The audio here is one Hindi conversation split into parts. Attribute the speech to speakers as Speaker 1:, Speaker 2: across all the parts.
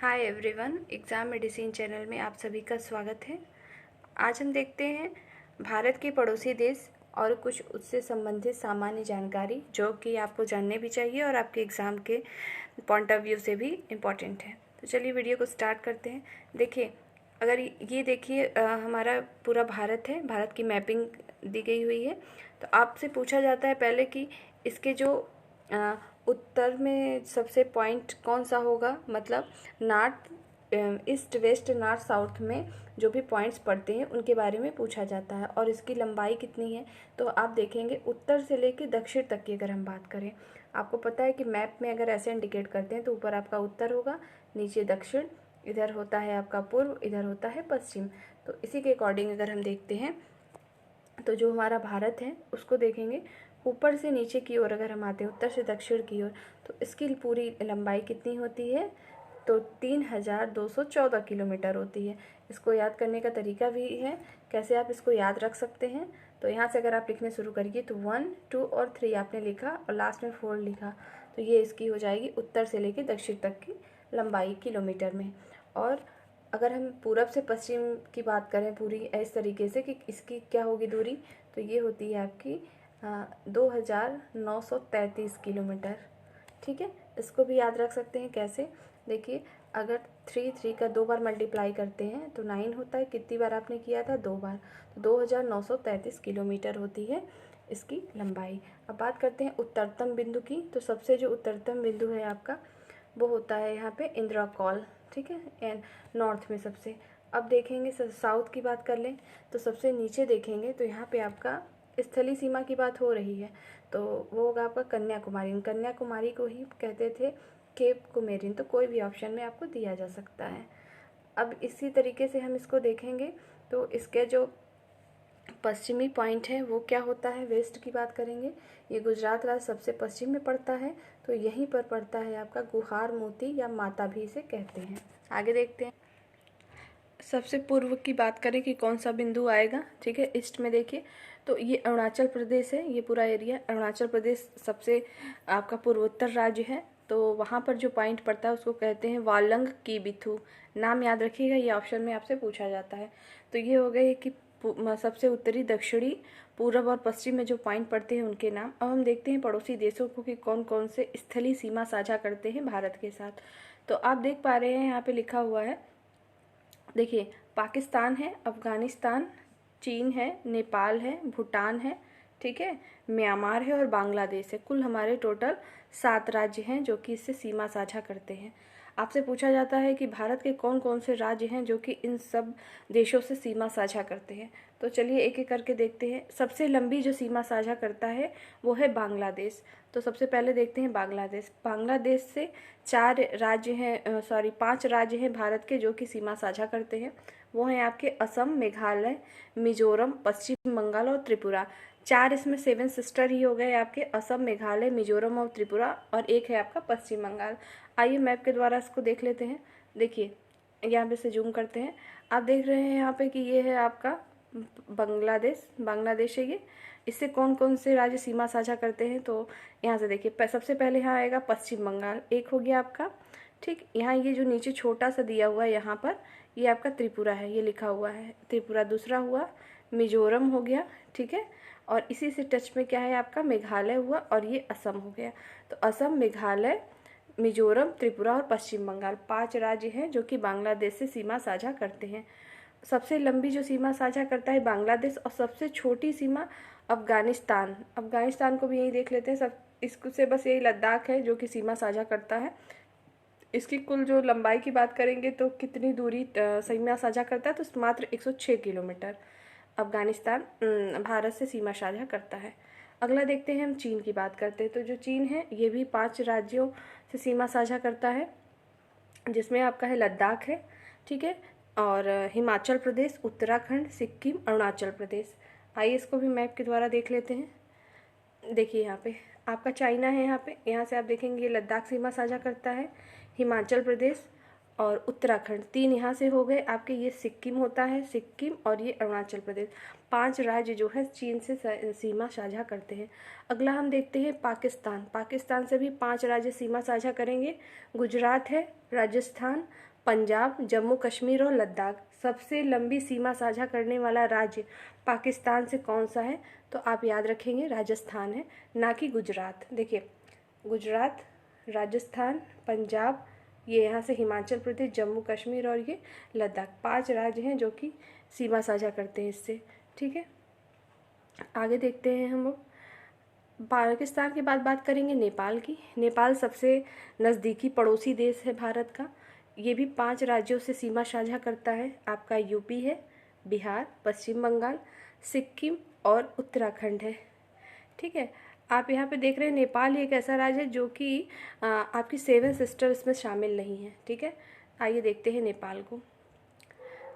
Speaker 1: Hi everyone, exam medicine channel में आप सभी का स्वागत है। आज हम देखते हैं भारत के पड़ोसी देश और कुछ उससे संबंधित सामान्य जानकारी जो कि आपको जानने भी चाहिए और आपके एग्ज़ाम के पॉइंट ऑफ व्यू से भी इम्पॉर्टेंट है। तो चलिए वीडियो को स्टार्ट करते हैं। देखिए, अगर ये देखिए हमारा पूरा भारत है, भारत की मैपिंग दी गई हुई है। तो आपसे पूछा जाता है पहले कि इसके जो उत्तर में सबसे पॉइंट कौन सा होगा, मतलब north east west north south में जो भी पॉइंट्स पड़ते हैं उनके बारे में पूछा जाता है और इसकी लंबाई कितनी है। तो आप देखेंगे उत्तर से लेकर दक्षिण तक की अगर हम बात करें, आपको पता है कि मैप में अगर ऐसे इंडिकेट करते हैं तो ऊपर आपका उत्तर होगा, नीचे दक्षिण, इधर होता है आपका पूर्व, इधर होता है पश्चिम। तो इसी के अकॉर्डिंग अगर हम देखते हैं तो जो हमारा भारत है उसको देखेंगे ऊपर से नीचे की ओर, अगर हम आते हैं उत्तर से दक्षिण की ओर, तो इसकी पूरी लंबाई कितनी होती है, तो 3214 किलोमीटर होती है। इसको याद करने का तरीका भी है, कैसे आप इसको याद रख सकते हैं। तो यहाँ से अगर आप लिखने शुरू करिए तो 1, 2 और 3 आपने लिखा और लास्ट में 4 लिखा, तो ये इसकी हो जाएगी उत्तर से लेकर दक्षिण तक की लंबाई किलोमीटर में। और अगर हम पूरब से पश्चिम की बात करें पूरी इस तरीके से कि इसकी क्या होगी दूरी, तो ये होती है आपकी 2933 किलोमीटर। ठीक है, इसको भी याद रख सकते हैं कैसे, देखिए अगर 3 का 2 बार मल्टीप्लाई करते हैं तो 9 होता है। कितनी बार आपने किया था, 2 बार, तो 2933 किलोमीटर होती है इसकी लंबाई। अब बात करते हैं उत्तरतम बिंदु की। तो सबसे जो उत्तरतम बिंदु है आपका वो होता है यहाँ पे इंदिरा कॉल, ठीक है, एंड नॉर्थ में सबसे। अब देखेंगे साउथ की बात कर लें तो सबसे नीचे देखेंगे तो यहाँ पे आपका स्थलीय सीमा की बात हो रही है, तो वो होगा आपका कन्याकुमारी। कन्याकुमारी को ही कहते थे केप कुमेरिन, तो कोई भी ऑप्शन में आपको दिया जा सकता है। अब इसी तरीके से हम इसको देखेंगे तो इसके जो पश्चिमी पॉइंट है वो क्या होता है, वेस्ट की बात करेंगे, ये गुजरात राज्य सबसे पश्चिम में पड़ता है, तो यहीं पर पड़ता है आपका गुहार मोती या माता भी इसे कहते हैं। आगे देखते हैं, सबसे पूर्व की बात करें कि कौन सा बिंदु आएगा, ठीक है, ईस्ट में देखिए तो ये अरुणाचल प्रदेश है। ये पूरा एरिया अरुणाचल प्रदेश सबसे आपका पूर्वोत्तर राज्य है, तो वहाँ पर जो पॉइंट पड़ता है उसको कहते हैं वालंग की बिथू। नाम याद रखिएगा, ये ऑप्शन में आपसे पूछा जाता है। तो ये हो गए कि सबसे उत्तरी, दक्षिणी, पूर्व और पश्चिम में जो पॉइंट पड़ते हैं उनके नाम। अब हम देखते हैं पड़ोसी देशों को कि कौन कौन से स्थलीय सीमा साझा करते हैं भारत के साथ। तो आप देख पा रहे हैं यहाँ पे लिखा हुआ है, देखिए पाकिस्तान है, अफगानिस्तान, चीन है, नेपाल है, भूटान है, ठीक है, म्यांमार है और बांग्लादेश है। कुल हमारे टोटल 7 राज्य हैं जो कि इससे सीमा साझा करते हैं। आपसे पूछा जाता है कि भारत के कौन कौन से राज्य हैं जो कि इन सब देशों से सीमा साझा करते हैं। तो चलिए एक एक करके देखते हैं। सबसे लंबी जो सीमा साझा करता है वो है बांग्लादेश। तो सबसे पहले देखते हैं बांग्लादेश। बांग्लादेश से 5 राज्य हैं भारत के जो कि सीमा साझा करते हैं। वो हैं आपके असम, मेघालय, मिजोरम, पश्चिम बंगाल और त्रिपुरा। 4 इसमें 7 सिस्टर ही हो गए आपके, असम, मेघालय, मिजोरम और त्रिपुरा, और एक है आपका पश्चिम बंगाल। आइए मैप के द्वारा इसको देख लेते हैं। देखिए यहाँ पे से जूम करते हैं, आप देख रहे हैं यहाँ पे कि ये है आपका बांग्लादेश है ये। इससे कौन कौन से राज्य सीमा साझा करते हैं, तो यहाँ से देखिए सबसे पहले यहाँ आएगा पश्चिम बंगाल, एक हो गया आपका, ठीक। यहाँ ये जो नीचे छोटा सा दिया हुआ है यहाँ पर, ये आपका त्रिपुरा है, ये लिखा हुआ है त्रिपुरा। दूसरा हुआ मिजोरम हो गया, ठीक है, और इसी से टच में क्या है आपका मेघालय हुआ, और ये असम हो गया। तो असम, मेघालय, मिजोरम, त्रिपुरा और पश्चिम बंगाल 5 राज्य हैं जो कि बांग्लादेश से सीमा साझा करते हैं। सबसे लंबी जो सीमा साझा करता है बांग्लादेश, और सबसे छोटी सीमा अफगानिस्तान को भी यही देख लेते हैं। सब इससे बस यही लद्दाख है जो कि सीमा साझा करता है। इसकी कुल जो लंबाई की बात करेंगे तो कितनी दूरी सीमा साझा करता है, तो मात्र 106 किलोमीटर अफगानिस्तान भारत से सीमा साझा करता है। अगला देखते हैं, हम चीन की बात करते हैं। तो जो चीन है ये भी 5 राज्यों से सीमा साझा करता है, जिसमें आपका है लद्दाख है, ठीक है, और हिमाचल प्रदेश, उत्तराखंड, सिक्किम, अरुणाचल प्रदेश। आइए इसको भी मैप के द्वारा देख लेते हैं। देखिए यहाँ पे आपका चाइना है, यहाँ से आप देखेंगे ये लद्दाख सीमा साझा करता है, हिमाचल प्रदेश और उत्तराखंड 3 यहाँ से हो गए आपके। ये सिक्किम होता है, सिक्किम, और ये अरुणाचल प्रदेश। 5 राज्य जो है चीन से सीमा साझा करते हैं। अगला हम देखते हैं पाकिस्तान से भी 5 राज्य सीमा साझा करेंगे। गुजरात है, राजस्थान, पंजाब, जम्मू कश्मीर और लद्दाख। सबसे लंबी सीमा साझा करने वाला राज्य पाकिस्तान से कौन सा है? तो आप याद रखेंगे राजस्थान है, ना कि गुजरात। देखिए, गुजरात, राजस्थान, पंजाब, ये यहाँ से हिमाचल प्रदेश, जम्मू कश्मीर और ये लद्दाख, 5 राज्य हैं जो कि सीमा साझा करते हैं इससे। ठीक है, आगे देखते हैं हम लोग। पाकिस्तान के बाद बात करेंगे नेपाल की। नेपाल सबसे नज़दीकी पड़ोसी देश है भारत का। ये भी 5 राज्यों से सीमा साझा करता है। आपका यूपी है, बिहार, पश्चिम बंगाल, सिक्किम और उत्तराखंड है। ठीक है, आप यहाँ पे देख रहे हैं नेपाल एक ऐसा राज्य है जो कि आपकी 7 सिस्टर इसमें शामिल नहीं है। ठीक है, आइए देखते हैं नेपाल को।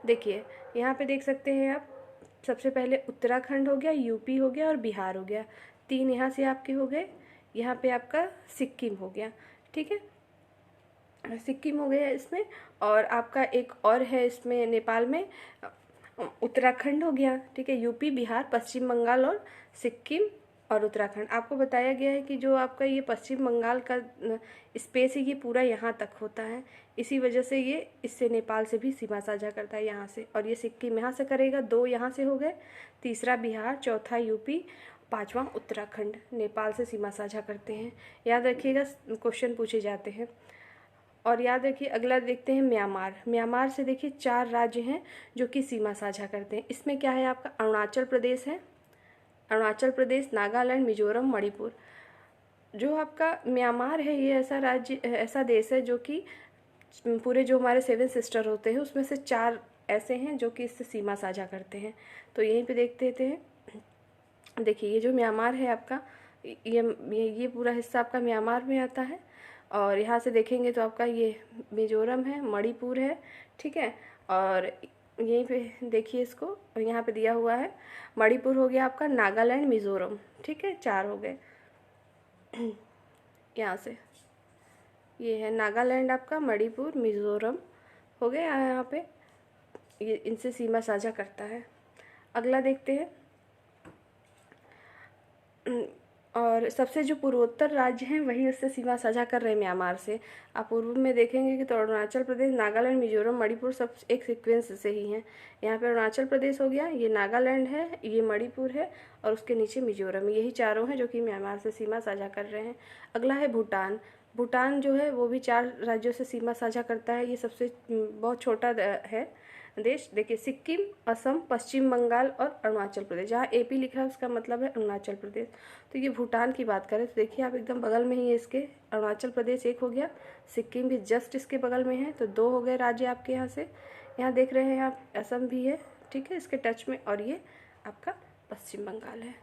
Speaker 1: देखिए, यहाँ पे देख सकते हैं आप, सबसे पहले उत्तराखंड हो गया, यूपी हो गया और बिहार हो गया। 3 यहाँ से आपके हो गए। यहाँ पे आपका सिक्किम हो गया। ठीक है, सिक्किम हो गया इसमें। और आपका एक और है इसमें नेपाल में, उत्तराखंड हो गया। ठीक है, यूपी, बिहार, पश्चिम बंगाल और सिक्किम और उत्तराखंड। आपको बताया गया है कि जो आपका ये पश्चिम बंगाल का स्पेस है ये पूरा यहाँ तक होता है, इसी वजह से ये इससे नेपाल से भी सीमा साझा करता है यहाँ से। और ये सिक्किम यहाँ से करेगा, 2 यहाँ से हो गए, तीसरा बिहार, चौथा यूपी, 5वां उत्तराखंड नेपाल से सीमा साझा करते हैं। याद रखिएगा, क्वेश्चन पूछे जाते हैं। और याद रखिए, अगला देखते हैं म्यांमार। म्यांमार से देखिए 4 राज्य हैं जो कि सीमा साझा करते हैं। इसमें क्या है, आपका अरुणाचल प्रदेश है, अरुणाचल प्रदेश, नागालैंड, मिजोरम, मणिपुर। जो आपका म्यांमार है ये ऐसा राज्य, ऐसा देश है जो कि पूरे जो हमारे 7 सिस्टर होते हैं उसमें से 4 ऐसे हैं जो कि इससे सीमा साझा करते हैं। तो यहीं पे देख देते हैं। देखिए, ये जो म्यांमार है आपका, ये पूरा हिस्सा आपका म्यांमार में आता है। और यहाँ से देखेंगे तो आपका ये मिजोरम है, मणिपुर है। ठीक है, और यहीं पे देखिए इसको, और यहाँ पे दिया हुआ है मणिपुर हो गया आपका, नागालैंड, मिजोरम। ठीक है, 4 हो गए। यहाँ से ये है नागालैंड आपका, मणिपुर, मिजोरम हो गए यहाँ पे, ये इनसे सीमा साझा करता है। अगला देखते हैं। और सबसे जो पूर्वोत्तर राज्य हैं वही उससे सीमा साझा कर रहे हैं म्यांमार से। आप पूर्व में देखेंगे कि तो अरुणाचल प्रदेश, नागालैंड, मिजोरम, मणिपुर सब एक सीक्वेंस से ही हैं। यहाँ पे अरुणाचल प्रदेश हो गया, ये नागालैंड है, ये मणिपुर है और उसके नीचे मिजोरम। यही चारों हैं जो कि म्यांमार से सीमा साझा कर रहे हैं। अगला है भूटान। भूटान जो है वो भी 4 राज्यों से सीमा साझा करता है। ये सबसे बहुत छोटा है देश। देखिए, सिक्किम, असम, पश्चिम बंगाल और अरुणाचल प्रदेश। जहाँ एपी लिखा है उसका मतलब है अरुणाचल प्रदेश। तो ये भूटान की बात करें तो देखिए आप, एकदम बगल में ही है इसके, अरुणाचल प्रदेश 1 हो गया, सिक्किम भी जस्ट इसके बगल में है, तो 2 हो गए राज्य आपके यहाँ से। यहाँ देख रहे हैं आप, असम भी है, ठीक है, इसके टच में, और ये आपका पश्चिम बंगाल है।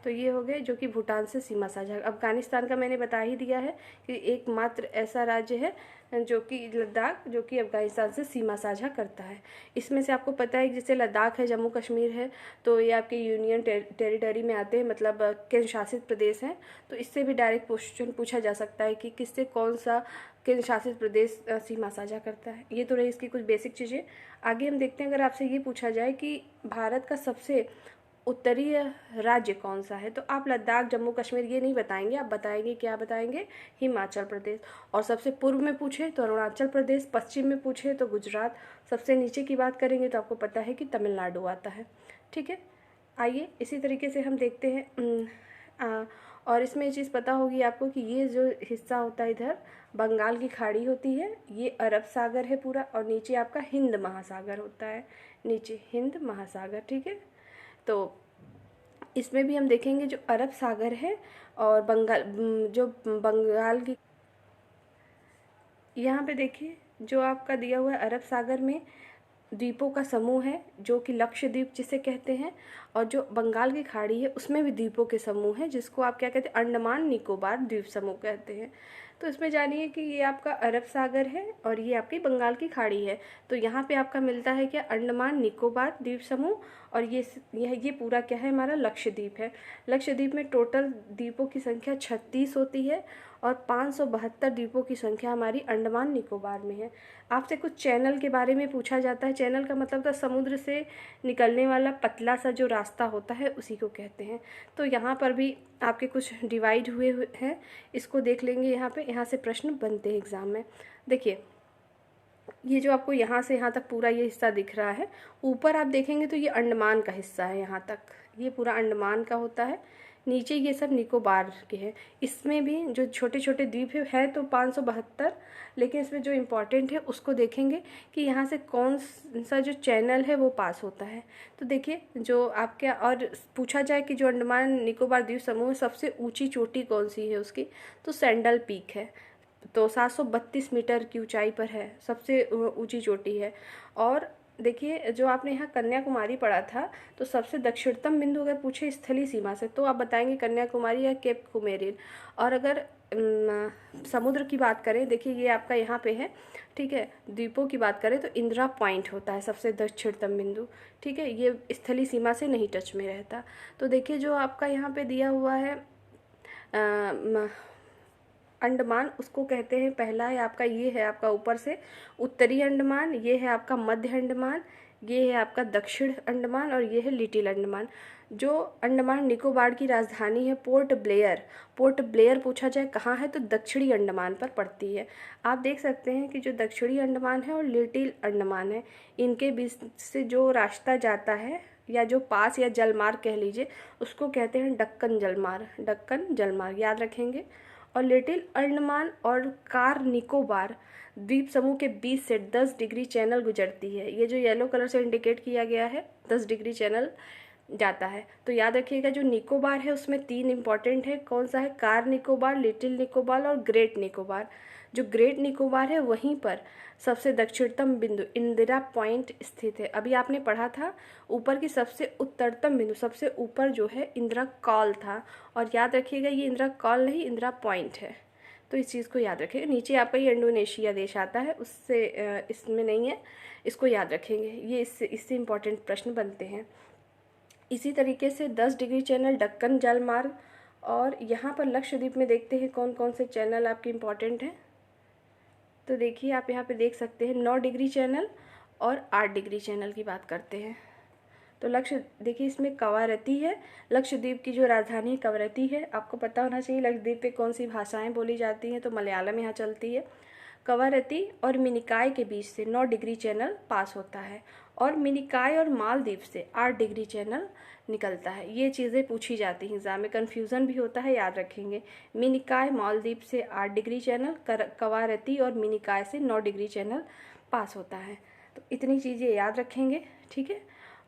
Speaker 1: तो ये हो गए जो कि भूटान से सीमा साझा। अफगानिस्तान का मैंने बता ही दिया है कि एकमात्र ऐसा राज्य है जो कि लद्दाख, जो कि अफगानिस्तान से सीमा साझा करता है। इसमें से आपको पता है जैसे लद्दाख है, जम्मू कश्मीर है, तो ये आपके यूनियन टेरिटरी में आते हैं, मतलब केंद्र शासित प्रदेश हैं। तो इससे भी डायरेक्ट क्वेश्चन पूछा जा सकता है कि किससे कौन सा केंद्र शासित प्रदेश सीमा साझा करता है। ये तो रही इसकी कुछ बेसिक चीज़ें। आगे हम देखते हैं, अगर आपसे ये पूछा जाए कि भारत का सबसे उत्तरीय राज्य कौन सा है, तो आप लद्दाख, जम्मू कश्मीर ये नहीं बताएंगे, आप बताएंगे, क्या बताएंगे, हिमाचल प्रदेश। और सबसे पूर्व में पूछे तो अरुणाचल प्रदेश, पश्चिम में पूछे तो गुजरात, सबसे नीचे की बात करेंगे तो आपको पता है कि तमिलनाडु आता है। ठीक है, आइए इसी तरीके से हम देखते हैं। और इसमें ये चीज़ पता होगी आपको कि ये जो हिस्सा होता है इधर बंगाल की खाड़ी होती है, ये अरब सागर है पूरा, और नीचे आपका हिंद महासागर होता है, नीचे हिंद महासागर। ठीक है, तो इसमें भी हम देखेंगे जो अरब सागर है और जो बंगाल की, यहाँ पे देखिए जो आपका दिया हुआ है अरब सागर में द्वीपों का समूह है जो कि लक्षद्वीप जिसे कहते हैं, और जो बंगाल की खाड़ी है उसमें भी द्वीपों के समूह है जिसको आप क्या कहते हैं, अंडमान निकोबार द्वीप समूह कहते हैं। तो इसमें जानिए कि ये आपका अरब सागर है और ये आपकी बंगाल की खाड़ी है। तो यहाँ पे आपका मिलता है क्या, अंडमान निकोबार द्वीप समूह, और ये पूरा क्या है, हमारा लक्षद्वीप है। लक्षद्वीप में टोटल द्वीपों की संख्या 36 होती है और 572 द्वीपों की संख्या हमारी अंडमान निकोबार में है। आपसे कुछ चैनल के बारे में पूछा जाता है। चैनल का मतलब था समुद्र से निकलने वाला पतला सा जो रास्ता होता है उसी को कहते हैं। तो यहाँ पर भी आपके कुछ डिवाइड हुए हैं, इसको देख लेंगे। यहाँ से प्रश्न बनते हैं एग्ज़ाम में। देखिए, ये जो आपको यहाँ से यहाँ तक पूरा ये हिस्सा दिख रहा है, ऊपर आप देखेंगे तो ये अंडमान का हिस्सा है, यहाँ तक ये पूरा अंडमान का होता है। नीचे ये सब निकोबार के हैं। इसमें भी जो छोटे छोटे द्वीप है तो 572, लेकिन इसमें जो इम्पोर्टेंट है उसको देखेंगे कि यहाँ से कौन सा जो चैनल है वो पास होता है। तो देखिए जो आपके, और पूछा जाए कि जो अंडमान निकोबार द्वीप समूह में सबसे ऊंची चोटी कौन सी है उसकी, तो सैंडल पीक है। तो 732 मीटर की ऊंचाई पर है, सबसे ऊंची चोटी है। और देखिए जो आपने यहाँ कन्याकुमारी पढ़ा था, तो सबसे दक्षिणतम बिंदु अगर पूछे स्थलीय सीमा से तो आप बताएंगे कन्याकुमारी या केप कुमेरिन। और अगर समुद्र की बात करें, देखिए ये आपका यहाँ पे है, ठीक है। द्वीपों की बात करें तो इंदिरा पॉइंट होता है सबसे दक्षिणतम बिंदु, ठीक है। ये स्थलीय सीमा से नहीं टच में रहता। तो देखिए जो आपका यहाँ पे दिया हुआ है अंडमान, उसको कहते हैं, पहला है आपका, ये है आपका ऊपर से उत्तरी अंडमान, ये है आपका मध्य अंडमान, ये है आपका दक्षिण अंडमान, और ये है लिटिल अंडमान। जो अंडमान निकोबार की राजधानी है पोर्ट ब्लेयर, पोर्ट ब्लेयर पूछा जाए कहाँ है तो दक्षिणी अंडमान पर पड़ती है। आप देख सकते हैं कि जो दक्षिणी अंडमान है और लिटिल अंडमान है, इनके बीच से जो रास्ता जाता है या जो पास या जलमार्ग कह लीजिए, उसको कहते हैं डक्कन जलमार्ग, डक्कन जलमार्ग याद रखेंगे। और लिटिल अंडमान और कार निकोबार द्वीप समूह के बीच से 10 डिग्री चैनल गुजरती है। ये जो येलो कलर से इंडिकेट किया गया है 10 डिग्री चैनल जाता है। तो याद रखिएगा जो निकोबार है उसमें 3 इंपॉर्टेंट है, कौन सा है, कार निकोबार, लिटिल निकोबार और ग्रेट निकोबार। जो ग्रेट निकोबार है वहीं पर सबसे दक्षिणतम बिंदु इंदिरा पॉइंट स्थित है। अभी आपने पढ़ा था ऊपर की सबसे उत्तरतम बिंदु, सबसे ऊपर जो है इंदिरा कॉल था। और याद रखिएगा ये इंदिरा कॉल नहीं, इंदिरा पॉइंट है, तो इस चीज़ को याद रखेंगे। नीचे आपका ये इंडोनेशिया देश आता है, उससे इसमें नहीं है, इसको याद रखेंगे, ये इससे इम्पॉर्टेंट प्रश्न बनते हैं। इसी तरीके से 10 डिग्री चैनल डक्कन जलमार्ग, और यहाँ पर लक्षद्वीप में देखते हैं कौन कौन से चैनल आपके इम्पॉर्टेंट हैं। तो देखिए आप यहाँ पे देख सकते हैं 9 डिग्री चैनल और 8 डिग्री चैनल की बात करते हैं। तो देखिए इसमें कवारती है, लक्षद्वीप की जो राजधानी कवरत्ती है। आपको पता होना चाहिए लक्षद्वीप पे कौन सी भाषाएं बोली जाती हैं, तो मलयालम यहाँ चलती है। कवारत्ती और मिनिकॉय के बीच से 9 डिग्री चैनल पास होता है, और मिनिकॉय और मालदीव से 8 डिग्री चैनल निकलता है। ये चीज़ें पूछी जाती हैं एग्जाम में, कन्फ्यूज़न भी होता है, याद रखेंगे। मिनिकॉय मालदीव से 8 डिग्री चैनल, कवारत्ती और मिनिकॉय से 9 डिग्री चैनल पास होता है। तो इतनी चीज़ें याद रखेंगे, ठीक है।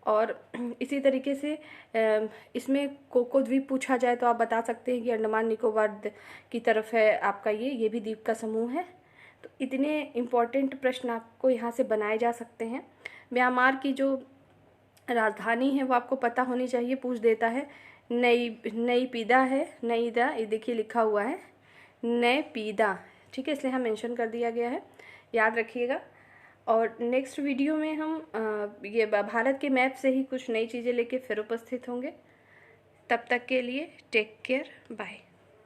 Speaker 1: और इसी तरीके से इसमें कोको द्वीप पूछा जाए तो आप बता सकते हैं कि अंडमान निकोबार की तरफ है आपका, ये भी द्वीप का समूह है। तो इतने इम्पॉर्टेंट प्रश्न आपको यहाँ से बनाए जा सकते हैं। म्यांमार की जो राजधानी है वो आपको पता होनी चाहिए, पूछ देता है। नईपीदा है, नईदा, ये देखिए लिखा हुआ है नईपीदा, ठीक है, इसलिए यहाँ मेंशन कर दिया गया है, याद रखिएगा। और नेक्स्ट वीडियो में हम ये भारत के मैप से ही कुछ नई चीज़ें लेके फिर उपस्थित होंगे। तब तक के लिए टेक केयर, बाय।